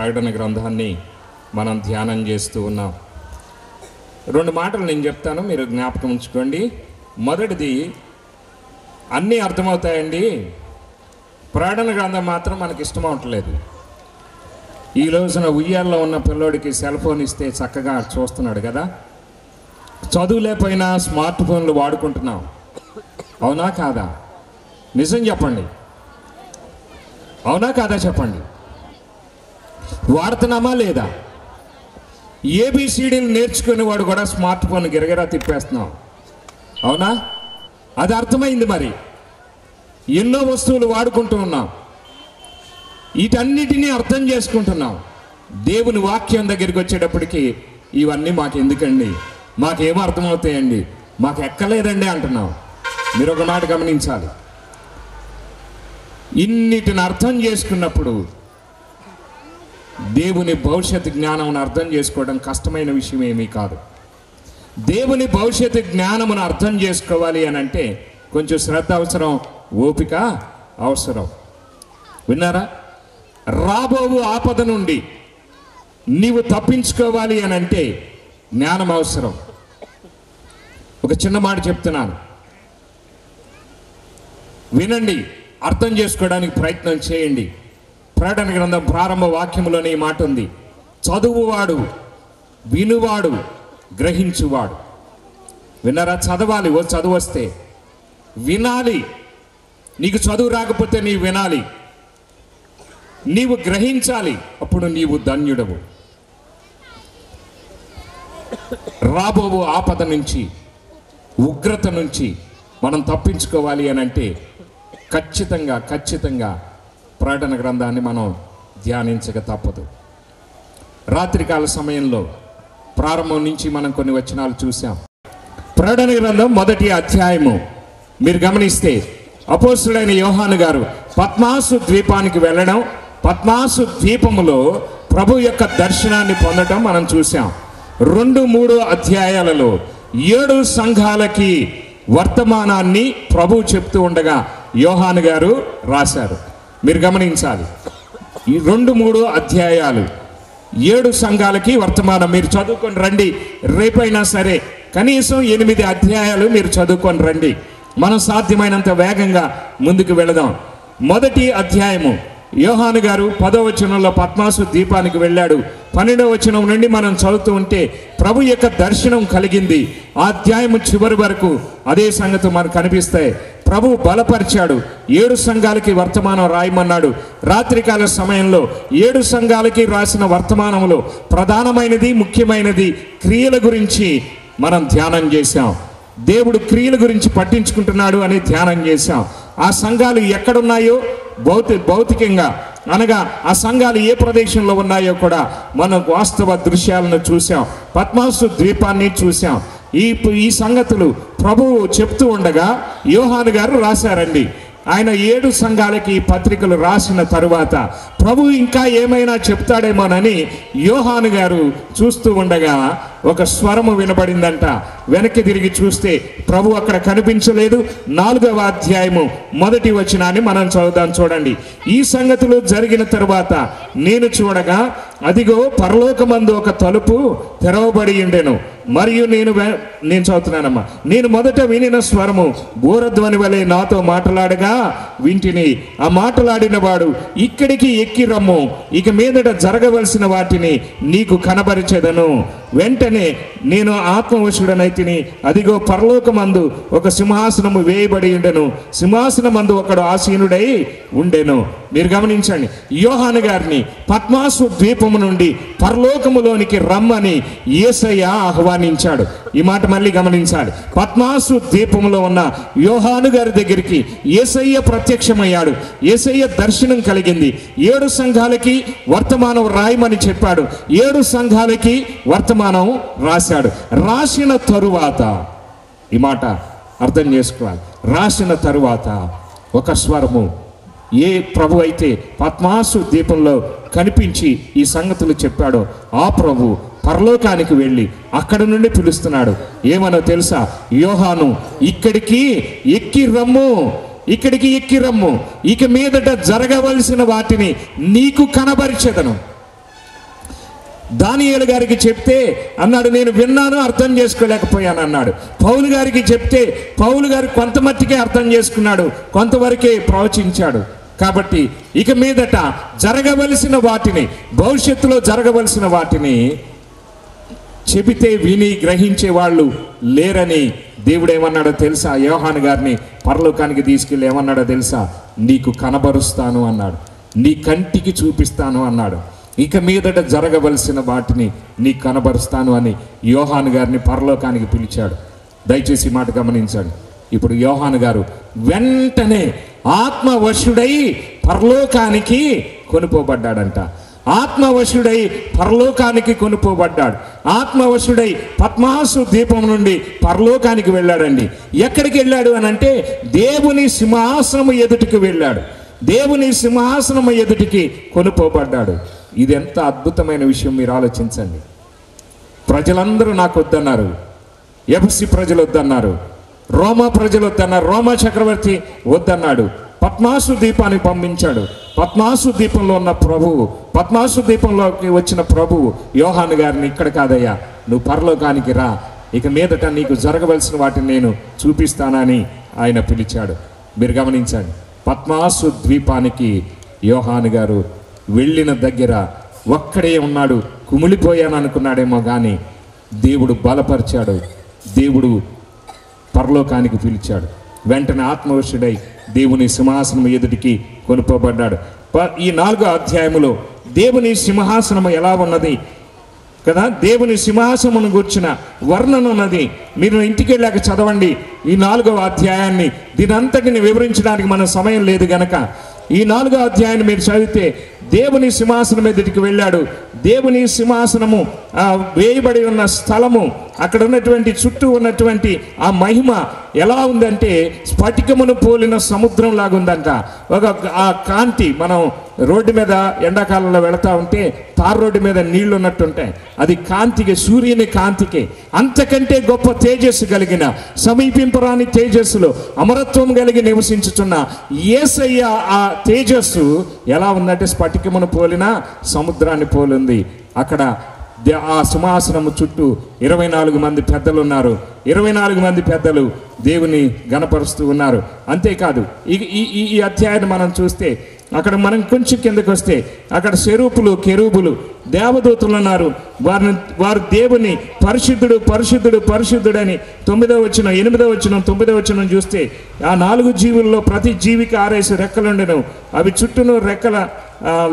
ప్రకటన గ్రంథాన్ని మనం ధ్యానం చేస్తూ ఉన్నాం. 2 మాటలు నేను చెప్తాను, మీరు జ్ఞాపకం ఉంచుకోండి. మొదటిది, అన్నీ అర్థమవుతాయండి, ప్రకటన గ్రంథం మాత్రం మనకి ఇష్టం అవట్లేదు. ఈ రోజున ఉయ్యాల్లో ఉన్న పిల్లోడికి సెల్ ఫోన్ ఇస్తే చక్కగా చూస్తున్నాడు కదా. చదువు లేకపోయినా స్మార్ట్ ఫోన్లు వాడుకుంటున్నాం, అవునా కాదా? నిజం చెప్పండి, అవునా కాదా చెప్పండి. వాడుతున్నామా లేదా? ఏబిసిడీలు నేర్చుకునే వాడు కూడా స్మార్ట్ ఫోన్ గిరగిరా తిప్పేస్తున్నాం, అవునా? అది అర్థమైంది. మరి ఎన్నో వస్తువులు వాడుకుంటూ ఉన్నాం, వీటన్నిటినీ అర్థం చేసుకుంటున్నాం. దేవుని వాక్యం దగ్గరికి వచ్చేటప్పటికి ఇవన్నీ మాకు ఎందుకండి, మాకేమో అర్థమవుతాయండి, మాకు ఎక్కలేదండి అంటున్నాం. మీరు ఒక మాట గమనించాలి, ఇన్నిటిని అర్థం చేసుకున్నప్పుడు దేవుని భవిష్యత్తు జ్ఞానమును అర్థం చేసుకోవడం కష్టమైన విషయం ఏమీ కాదు. దేవుని భవిష్యత్తు జ్ఞానమును అర్థం చేసుకోవాలి అని అంటే కొంచెం శ్రద్ధ అవసరం, ఓపిక అవసరం. విన్నారా? రాబోవు ఆపద నుండి నీవు తప్పించుకోవాలి అని అంటే జ్ఞానం అవసరం. ఒక చిన్న మాట చెప్తున్నాను, వినండి, అర్థం చేసుకోవడానికి ప్రయత్నం చేయండి. ప్రకటన గ్రంథం ప్రారంభ వాక్యంలోనే ఈ మాట ఉంది, చదువువాడు, వినువాడు, గ్రహించువాడు. విన్నారా? చదవాలి, ఓ చదువు వస్తే వినాలి. నీకు చదువు రాకపోతే నీవు వినాలి, నీవు గ్రహించాలి, అప్పుడు నీవు ధన్యుడవు. రాబోవు ఆపద నుంచి, ఉగ్రత నుంచి మనం తప్పించుకోవాలి అని అంటే ఖచ్చితంగా ప్రకటన గ్రంథాన్ని మనం ధ్యానించక తప్పదు. రాత్రికాల సమయంలో ప్రారంభం నుంచి మనం కొన్ని వచనాలు చూసాం. ప్రకటన గ్రంథం 1వ అధ్యాయము మీరు గమనిస్తే అపోస్తుడైన యోహాను గారు పద్మాసు ద్వీపానికి వెళ్ళడం, పద్మాసు ద్వీపములో ప్రభు యొక్క దర్శనాన్ని పొందడం మనం చూసాం. 2-3 అధ్యాయాలలో 7 సంఘాలకి వర్తమానాన్ని ప్రభు చెప్తూ ఉండగా యోహాను గారు రాశారు. మీరు గమనించాలి, ఈ 2-3 అధ్యాయాలు 7 సంఘాలకి వర్తమానం. మీరు చదువుకొని రండి, రేపైనా సరే కనీసం 8 అధ్యాయాలు మీరు చదువుకొని రండి. మనం సాధ్యమైనంత వేగంగా ముందుకు వెళదాం. 1వ అధ్యాయము యోహాను గారు 10వ వచనంలో పద్మాసు ద్వీపానికి వెళ్ళాడు. 12వ వచనం నుండి మనం చదువుతూ ఉంటే ప్రభు యొక్క దర్శనం కలిగింది. ఆ అధ్యాయము చివరి వరకు అదే సంగతి మనకు కనిపిస్తాయి. ప్రభు బలపరిచాడు, 7 సంఘాలకి వర్తమానం రాయమన్నాడు. రాత్రికాల సమయంలో 7 సంఘాలకి రాసిన వర్తమానంలో ప్రధానమైనది, ముఖ్యమైనది క్రియల గురించి మనం ధ్యానం చేశాం. దేవుడు క్రియల గురించి పట్టించుకుంటున్నాడు అని ధ్యానం చేశాం. ఆ సంఘాలు ఎక్కడున్నాయో భౌతికంగా అనగా ఆ సంఘాలు ఏ ప్రదేశంలో ఉన్నాయో కూడా మనం వాస్తవ దృశ్యాలను చూసాం. పద్మాసు ద్వీపాన్ని చూసాం. ఈ సంగతులు ప్రభువు చెప్తూ ఉండగా యోహాను గారు రాశారండి. ఆయన 7 సంఘాలకి పత్రికలు రాసిన తరువాత ప్రభు ఇంకా ఏమైనా చెప్తాడేమోనని యోహాను గారు చూస్తూ ఉండగా ఒక స్వరము వినబడిందంట. వెనక్కి తిరిగి చూస్తే ప్రభు అక్కడ కనిపించలేదు. 4వ అధ్యాయము 1వ వచనాన్ని మనం చదువుదాం. చూడండి, ఈ సంగతులు జరిగిన తరువాత నేను చూడగా అదిగో పరలోకమందు ఒక తలుపు తెరవబడి ఉండెను. మరియు నేను చదువుతున్నానమ్మా, నేను మొదట వినిన స్వరము బూరధ్వని వలె నాతో మాట్లాడగా వింటిని. ఆ మాట్లాడిన వాడు, ఇక్కడికి ఎక్కి రమ్ము, ఇక మీదట జరగవలసిన వాటిని నీకు కనబరిచెదను. వెంటనే నేను ఆత్మవశుడనైతిని. అదిగో పరలోకమందు ఒక సింహాసనము వేయబడి ఉండెను, సింహాసనమందు ఒకడు ఆసీనుడై ఉండెను. మీరు గమనించండి, యోహాను గారిని పద్మాసు ద్వీపము నుండి పరలోకములోనికి రమ్మని యేసయ్య ఆహ్వానించాడు. ఈ మాట మళ్ళీ గమనించాలి. పద్మాసు ద్వీపములో ఉన్న యోహాను గారి దగ్గరికి యేసయ్య ప్రత్యక్షమయ్యాడు. యేసయ్య దర్శనం కలిగింది. 7 సంఘాలకి వర్తమానం రాయమని చెప్పాడు. 7 సంఘాలకి వర్తమానం రాశాడు. రాసిన తరువాత, ఈ మాట అర్థం చేసుకోవాలి, రాసిన తరువాత ఒక స్వరము, ఏ ప్రభు అయితే పద్మాసు ద్వీపంలో కనిపించి ఈ సంగతులు చెప్పాడో ఆ ప్రభు పరలోకానికి వెళ్ళి అక్కడ నుండి పిలుస్తున్నాడు. ఏమనో తెలుసా? యోహాను, ఇక్కడికి ఎక్కి రమ్ము, ఇక్కడికి ఎక్కి రమ్ము, ఇక మీదట జరగవలసిన వాటిని నీకు కనబరిచెదను. దానియేలు గారికి చెప్తే అన్నాడు, నేను విన్నాను, అర్థం చేసుకోలేకపోయాను అన్నాడు. పౌలు గారికి చెప్తే పౌలు గారు కొంతమట్టికే అర్థం చేసుకున్నాడు, కొంతవరకే ప్రవచించాడు. కాబట్టి ఇక మీదట జరగవలసిన వాటిని, భవిష్యత్తులో జరగవలసిన వాటిని చెబితే విని గ్రహించే వాళ్ళు లేరని దేవుడు ఏమన్నాడో తెలుసా? యోహాను గారిని పరలోకానికి తీసుకెళ్ళి ఏమన్నాడో తెలుసా? నీకు కనబరుస్తాను అన్నాడు, నీ కంటికి చూపిస్తాను అన్నాడు. ఇక మీదట జరగవలసిన వాటిని నీకు కనబరుస్తాను అని యోహాను గారిని పరలోకానికి పిలిచాడు. దయచేసి మాట గమనించండి. ఇప్పుడు యోహాను గారు వెంటనే ఆత్మవశుడై పరలోకానికి కొనుపోబడ్డాడంట. ఆత్మవశుడై పరలోకానికి కొనుపోబడ్డాడు. ఆత్మవశుడై పద్మాసు దీపం నుండి పరలోకానికి వెళ్ళాడండి. ఎక్కడికి వెళ్ళాడు అని అంటే దేవుని సింహాసనము ఎదుటికి వెళ్ళాడు. దేవుని సింహాసనము ఎదుటికి కొనుపోబడ్డాడు. ఇది ఎంత అద్భుతమైన విషయం మీరు ఆలోచించండి. ప్రజలందరూ నాకు వద్దన్నారు, ఎఫెసీ ప్రజలు వద్దన్నారు, రోమా ప్రజలు వద్దన్నారు, రోమా చక్రవర్తి వద్దన్నాడు. పద్మాసు దీపాన్ని పంపించాడు. పద్మాసు దీపంలో ఉన్న ప్రభువు, పద్మాసు దీపంలోకి వచ్చిన ప్రభువు యోహాను గారిని, ఇక్కడ కాదయ్యా, నువ్వు పరలోకానికి రా, ఇక మీదట నీకు జరగవలసిన వాటిని నేను చూపిస్తానని ఆయన పిలిచాడు. మీరు గమనించండి, పద్మాసు ద్వీపానికి యోహాను గారు వెళ్ళిన దగ్గర ఒక్కడే ఉన్నాడు. కుమిలిపోయాను అనుకున్నాడేమో కానీ దేవుడు బలపరిచాడు. దేవుడు పరలోకానికి పిలిచాడు. వెంటనే ఆత్మవశుడై దేవుని సింహాసనం ఎదుటికి కొనుపోబడ్డాడు. ఈ 4వ అధ్యాయములో దేవుని సింహాసనం ఎలా ఉన్నది కదా, దేవుని సింహాసనమును గుర్చిన వర్ణన ఉన్నది. మీరు ఇంటికి వెళ్ళాక చదవండి ఈ 4వ అధ్యాయాన్ని. దీని అంతటిని వివరించడానికి మన సమయం లేదు గనక ఈ 4వ అధ్యాయాన్ని మీరు చదివితే దేవుని సింహాసనం ఎదుటికి వెళ్ళాడు. దేవుని సింహాసనము వేయబడి ఉన్న స్థలము, అక్కడ ఉన్నటువంటి చుట్టూ ఉన్నటువంటి ఆ మహిమ ఎలా ఉందంటే స్ఫటికమును పోలిన సముద్రం లాగా ఉందంట. ఆ కాంతి, మనం రోడ్డు మీద ఎండాకాలంలో వెళతా ఉంటే తార్ రోడ్డు మీద నీళ్లు ఉన్నట్టుంటాయి. అది కాంతికి, సూర్యుని కాంతికి అంతకంటే గొప్ప తేజస్సు కలిగిన, సమీపింపరాని తేజస్సులో అమరత్వం కలిగి నివసించుచున్న యేసయ్య ఆ తేజస్సు ఎలా ఉందంటే స్ఫటికమును పోలిన సముద్రాన్ని పోలింది. అక్కడ ఆ సింహాసనము చుట్టూ 24 మంది పెద్దలు ఉన్నారు. 24 మంది పెద్దలు దేవుని గణపరుస్తూ ఉన్నారు. అంతేకాదు ఈ అధ్యాయాన్ని మనం చూస్తే అక్కడ మనం కొంచెం కిందకు వస్తే అక్కడ శరూపులు, కెరూబులు, దేవదూతలు ఉన్నారు. వారు దేవుని పరిశుద్ధుడు పరిశుద్ధుడు పరిశుద్ధుడని 9వ వచనం, 8వ వచనం, 9వ వచనం చూస్తే ఆ 4 జీవుల్లో ప్రతి జీవికి 6 రెక్కలుండెను. అవి చుట్టూను రెక్కల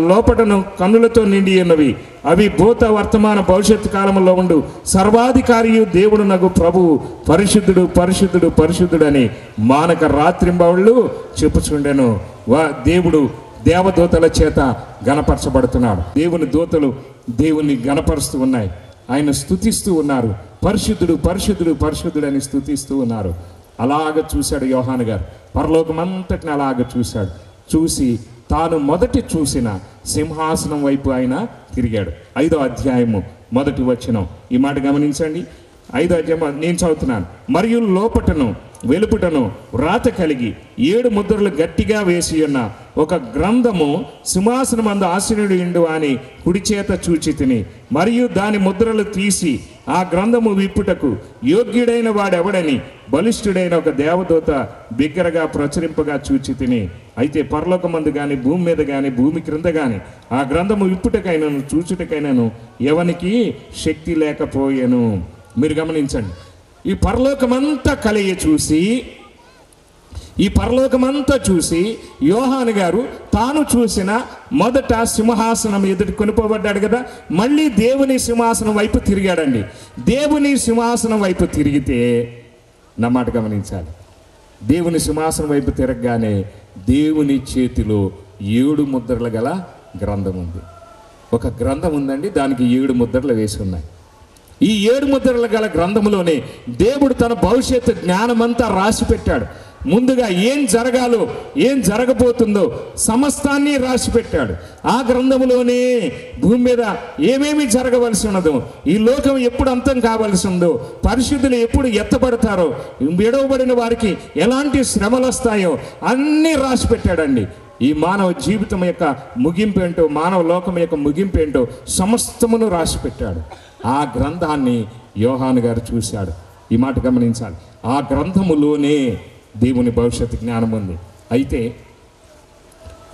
లోపటను కన్నులతో నిండి ఉన్నవి. అవి భూత వర్తమాన భవిష్యత్తు కాలంలో ఉండు సర్వాధికారియు దేవుడు నగు ప్రభువు పరిశుద్ధుడు పరిశుద్ధుడు పరిశుద్ధుడని మానక రాత్రింబవళ్ళు చెప్పుచుండెను. దేవుడు దేవదూతల చేత గణపరచబడుతున్నాడు. దేవుని దూతలు దేవుని గణపరుస్తూ ఉన్నాయి, ఆయన స్తుతిస్తూ ఉన్నారు. పరిశుద్ధుడు పరిశుద్ధుడు పరిశుద్ధుడని స్తుతిస్తూ ఉన్నారు. అలాగ చూశాడు యోహాను గారు. పరలోకమంతటిని అలాగ చూశాడు. చూసి తాను మొదటి చూసిన సింహాసనం వైపు ఆయన తిరిగాడు. 5వ అధ్యాయము 1వ వచనం, ఈ మాట గమనించండి. 5వ అధ్యాయం నేను చదువుతున్నాను. మరియు లోపటను వెలుపుటను రాత కలిగి 7 ముద్రలు గట్టిగా వేసి ఉన్న ఒక గ్రంథము సింహాసనమందు ఆసీనుడు ఇండు అని కుడి చేత చూచి తిని, మరియు దాని ముద్రలు తీసి ఆ గ్రంథము విప్పుటకు యోగ్యుడైన వాడెవడని బలిష్ఠుడైన ఒక దేవదూత బిగ్గరగా ప్రచురింపగా చూచి తిని. అయితే పరలోకమందు కానీ భూమి మీద కానీ భూమి క్రింద కానీ ఆ గ్రంథము విప్పుటకైనను చూచుటకైనను ఎవనికి శక్తి లేకపోయేను. మీరు గమనించండి, ఈ పరలోకమంతా కలిగి చూసి, ఈ పరలోకమంతా చూసి యోహాను గారు తాను చూసిన మొదట సింహాసనం ఎదుటి కొనుపోబడ్డాడు కదా, మళ్ళీ దేవుని సింహాసనం వైపు తిరిగాడండి. దేవుని సింహాసనం వైపు తిరిగితే, నా మాట గమనించాలి, దేవుని సింహాసనం వైపు తిరగగానే దేవుని చేతిలో 7 ముద్రలు గల గ్రంథం ఉంది. ఒక గ్రంథం ఉందండి, దానికి 7 ముద్రలు వేసి ఉన్నాయి. ఈ 7 ముద్రలు గల గ్రంథములోనే దేవుడు తన భవిష్యత్తు జ్ఞానమంతా రాసి పెట్టాడు. ముందుగా ఏం జరగాలో, ఏం జరగబోతుందో సమస్తాన్ని రాసి పెట్టాడు. ఆ గ్రంథములోనే భూమి మీద ఏమేమి జరగవలసి ఉన్నదో, ఈ లోకం ఎప్పుడు అంతం కావలసి ఉందో, పరిశుద్ధులు ఎప్పుడు ఎత్తబడతారో, విడవబడిన వారికి ఎలాంటి శ్రమలు వస్తాయో అన్నీ రాసి పెట్టాడండి. ఈ మానవ జీవితం యొక్క ముగింపు ఏంటో, మానవ లోకం యొక్క ముగింపు ఏంటో సమస్తమును రాసి పెట్టాడు. ఆ గ్రంథాన్ని యోహాను గారు చూశాడు. ఈ మాట గమనించాలి. ఆ గ్రంథములోనే దేవుని భవిష్యత్తు జ్ఞానం ఉంది. అయితే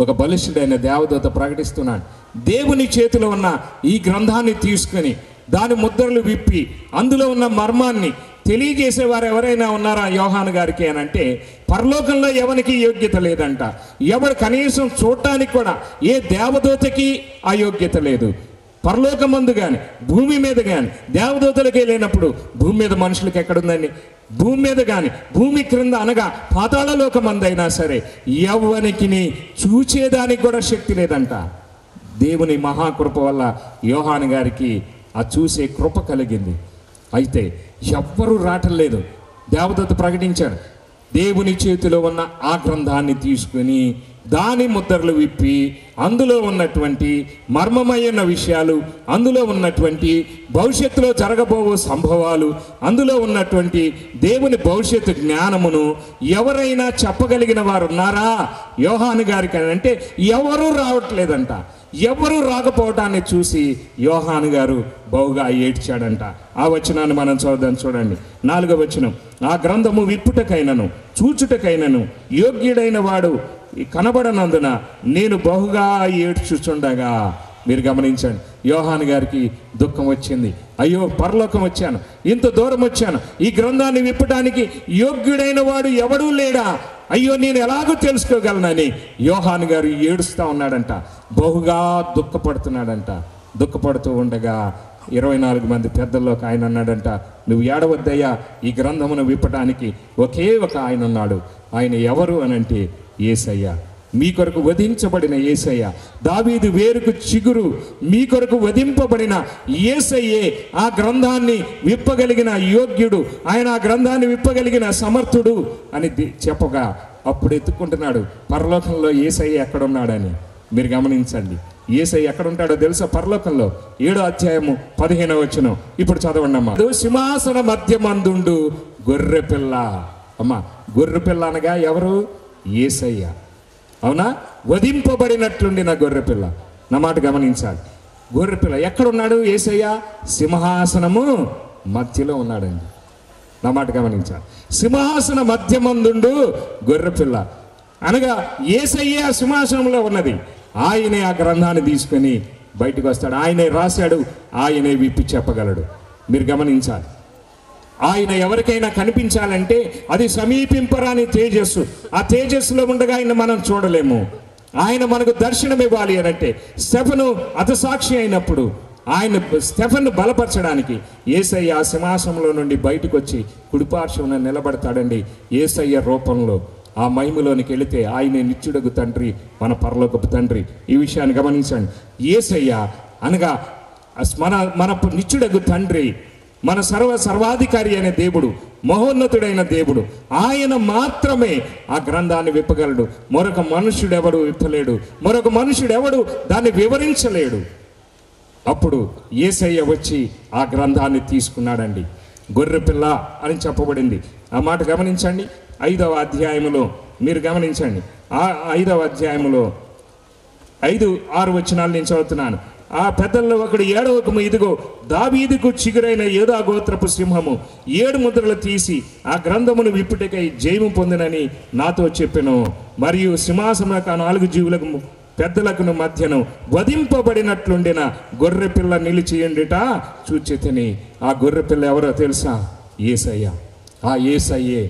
ఒక బలిష్ఠుడైన దేవదూత ప్రకటిస్తున్నాడు, దేవుని చేతిలో ఉన్న ఈ గ్రంథాన్ని తీసుకొని దాని ముద్రలు విప్పి అందులో ఉన్న మర్మాన్ని తెలియజేసేవారు ఎవరైనా ఉన్నారా యోహాను గారికి అని అంటే, పరలోకంలో ఎవరికి యోగ్యత లేదంట. ఎవరు కనీసం చూడటానికి కూడా ఏ దేవదూతకి ఆ యోగ్యత లేదు. పరలోకమందు కానీ భూమి మీద కానీ దేవదూతలకే లేనప్పుడు భూమి మీద మనుషులకి ఎక్కడుందండి? భూమి మీద కానీ భూమి క్రింద అనగా పాతాళలోకమందైనా సరే ఎవరికి చూచేదానికి కూడా శక్తి లేదంట. దేవుని మహాకృప వల్ల యోహాను గారికి ఆ చూసే కృప కలిగింది. అయితే ఎవ్వరూ రావట్లేదు. దేవదూత ప్రకటించాడు, దేవుని చేతిలో ఉన్న ఆ గ్రంథాన్ని తీసుకుని దాని ముద్రలు విప్పి అందులో ఉన్నటువంటి మర్మమైన విషయాలు, అందులో ఉన్నటువంటి భవిష్యత్తులో జరగబోవు సంభవాలు, అందులో ఉన్నటువంటి దేవుని భవిష్యత్తు జ్ఞానమును ఎవరైనా చెప్పగలిగిన వారు ఉన్నారా యోహాను గారికి అని అంటే ఎవరూ రావట్లేదంట. ఎవరు రాకపోవటాన్ని చూసి యోహాను గారు బహుగా ఏడ్చాడంట. ఆ వచనాన్ని మనం చూడండి. 4వ వచనం, ఆ గ్రంథము విప్పుటకైనను చూచుటకైనను యోగ్యుడైన వాడు కనబడనందున నేను బహుగా ఏడ్చుచుండగా. మీరు గమనించండి, యోహాను గారికి దుఃఖం వచ్చింది. అయ్యో, పరలోకం వచ్చాను, ఇంత దూరం వచ్చాను, ఈ గ్రంథాన్ని విప్పటానికి యోగ్యుడైన వాడు ఎవడూ లేడా, అయ్యో నేను ఎలాగో తెలుసుకోగలనని యోహాను గారు ఏడుస్తూ ఉన్నాడంట. బహుగా దుఃఖపడుతున్నాడంట. దుఃఖపడుతూ ఉండగా 24 మంది పెద్దల్లోకి ఆయన అన్నాడంట, నువ్వు ఏడవద్దయ్యా, ఈ గ్రంథమును విప్పటానికి ఒకే ఒక ఆయన ఉన్నాడు. ఆయన ఎవరు అనంటే యేసయ్య, మీ కొరకు వధించబడిన యేసయ్య, దావీదు వేరుకు చిగురు, మీ కొరకు వధింపబడిన యేసయ్యే ఆ గ్రంథాన్ని విప్పగలిగిన యోగ్యుడు, ఆయన ఆ గ్రంథాన్ని విప్పగలిగిన సమర్థుడు అని చెప్పగా అప్పుడు ఎత్తుకుంటున్నాడు పరలోకంలో యేసయ్య ఎక్కడున్నాడని. మీరు గమనించండి, యేసయ్య ఎక్కడుంటాడో తెలుసా? పరలోకంలో 7వ అధ్యాయము 15వ వచనం ఇప్పుడు చదవండి అమ్మా. సింహాసన మధ్యమందుండు గొర్రెపిల్ల. అమ్మా, గొర్రెపిల్ల అనగా ఎవరు? యేసయ్య. అవునా? వధింపబడినట్లుండి నా గొర్రెపిల్ల. నా మాట గమనించాలి. గొర్రెపిల్ల ఎక్కడున్నాడు? యేసయ్య సింహాసనము మధ్యలో ఉన్నాడండి. నా మాట గమనించాలి. సింహాసన మధ్యమందుండు గొర్రెపిల్ల అనగా యేసయ్య సింహాసనంలో ఉన్నది. ఆయనే ఆ గ్రంథాన్ని తీసుకొని బయటకు వస్తాడు. ఆయనే రాశాడు, ఆయనే విప్పి చెప్పగలడు. మీరు గమనించాలి. ఆయన ఎవరికైనా కనిపించాలంటే అది సమీపింపరాని తేజస్సు. ఆ తేజస్సులో ఉండగా ఆయన మనం చూడలేము. ఆయన మనకు దర్శనం ఇవ్వాలి అనంటే స్టెఫను హతసాక్షి అయినప్పుడు ఆయన స్టెఫన్ను బలపరచడానికి యేసయ్య ఆ సింహాసనంలో నుండి బయటకు వచ్చి కుడిపార్శ్వన నిలబడతాడండి. యేసయ్య రూపంలో ఆ మహిమలోనికి వెళితే ఆయనే నిత్యుడగు తండ్రి, మన పరలోకపు తండ్రి. ఈ విషయాన్ని గమనించండి. యేసయ్య అనగా మన నిత్యుడగు తండ్రి, మన సర్వాధికారి అయిన దేవుడు, మహోన్నతుడైన దేవుడు. ఆయన మాత్రమే ఆ గ్రంథాన్ని విప్పగలడు. మరొక మనుష్యుడెవడు విప్పలేడు. మరొక మనుష్యుడెవడు దాన్ని వివరించలేడు. అప్పుడు యేసయ్య వచ్చి ఆ గ్రంథాన్ని తీసుకున్నాడండి. గొర్రెపిల్ల అని చెప్పబడింది. ఆ మాట గమనించండి. 5వ అధ్యాయములో మీరు గమనించండి. ఆ 5వ అధ్యాయములో 5-6 వచనాలు నేను చదువుతున్నాను. ఆ పెద్దల్లో ఒకడు 7వ, ఇదిగో దావీదుకు చిగురైన యూదా గోత్రపు సింహము 7 ముద్రలు తీసి ఆ గ్రంథమును విప్పుటకై జయము పొందినని నాతో చెప్పెను. మరియు సింహాసన 4 జీవులకు పెద్దలకు మధ్యను వధింపబడినట్లుండిన గొర్రెపిల్ల నిలిచియుండిట చూచితిని. ఆ గొర్రెపిల్ల ఎవరో తెలుసా? యేసయ్య. ఆ యేసయ్యే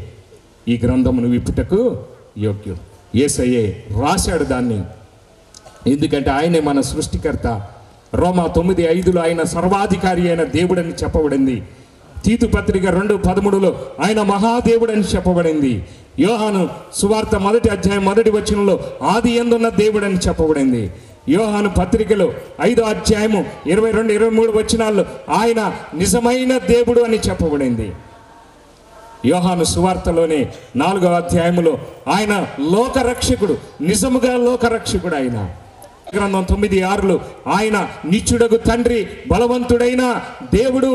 ఈ గ్రంథమును విప్పుటకు యోగ్యుడు. యేసయ్యే రాశాడు దాన్ని. ఎందుకంటే ఆయనే మన సృష్టికర్త. రోమా 9:5 ఆయన సర్వాధికారి అయిన దేవుడని చెప్పబడింది. తీతు పత్రిక 2:13 ఆయన మహాదేవుడని చెప్పబడింది. యోహాను సువార్త 1వ అధ్యాయం 1వ వచనంలో ఆది యందున్న దేవుడని చెప్పబడింది. యోహాను పత్రికలో 5వ అధ్యాయము 22-23 వచనాల్లో ఆయన నిజమైన దేవుడు అని చెప్పబడింది. యోహాను సువార్తలోనే 4వ అధ్యాయములో ఆయన లోకరక్షకుడు, నిజముగా లోకరక్షకుడు. ఆయన గ్రంథం 9:6 ఆయన నిత్యుడగు తండ్రి, బలవంతుడైన దేవుడు.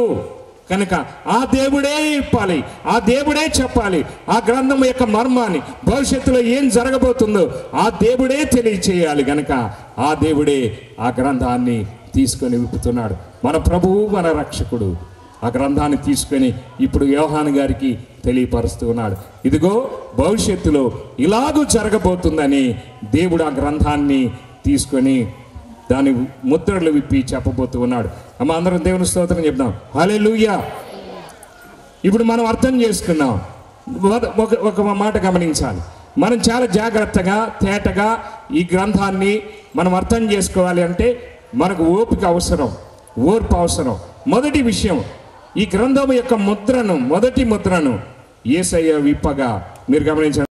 కనుక ఆ దేవుడే ఇప్పాలి, ఆ దేవుడే చెప్పాలి. ఆ గ్రంథం యొక్క మర్మాన్ని, భవిష్యత్తులో ఏం జరగబోతుందో ఆ దేవుడే తెలియచేయాలి. కనుక ఆ దేవుడే ఆ గ్రంథాన్ని తీసుకొని విప్పుతున్నాడు. మన ప్రభువు, మన రక్షకుడు ఆ గ్రంథాన్ని తీసుకొని ఇప్పుడు యోహాను గారికి తెలియపరుస్తూ ఉన్నాడు. ఇదిగో భవిష్యత్తులో ఇలాగూ జరగబోతుందని దేవుడు ఆ గ్రంథాన్ని తీసుకొని దాని ముద్రలు విప్పి చెప్పబోతూ ఉన్నాడు. అమ్మ, అందరం దేవుని స్తోత్రం చెప్దాం. హల్లెలూయా. ఇప్పుడు మనం అర్థం చేసుకున్నాం. ఒక మాట గమనించాలి. మనం చాలా జాగ్రత్తగా, తేటగా ఈ గ్రంథాన్ని మనం అర్థం చేసుకోవాలి అంటే మనకు ఓపిక అవసరం, ఓర్పు అవసరం. మొదటి విషయం, ఈ గ్రంథం యొక్క ముద్రను, మొదటి ముద్రను యేసయ్య విప్పగా మీరు గమనించండి.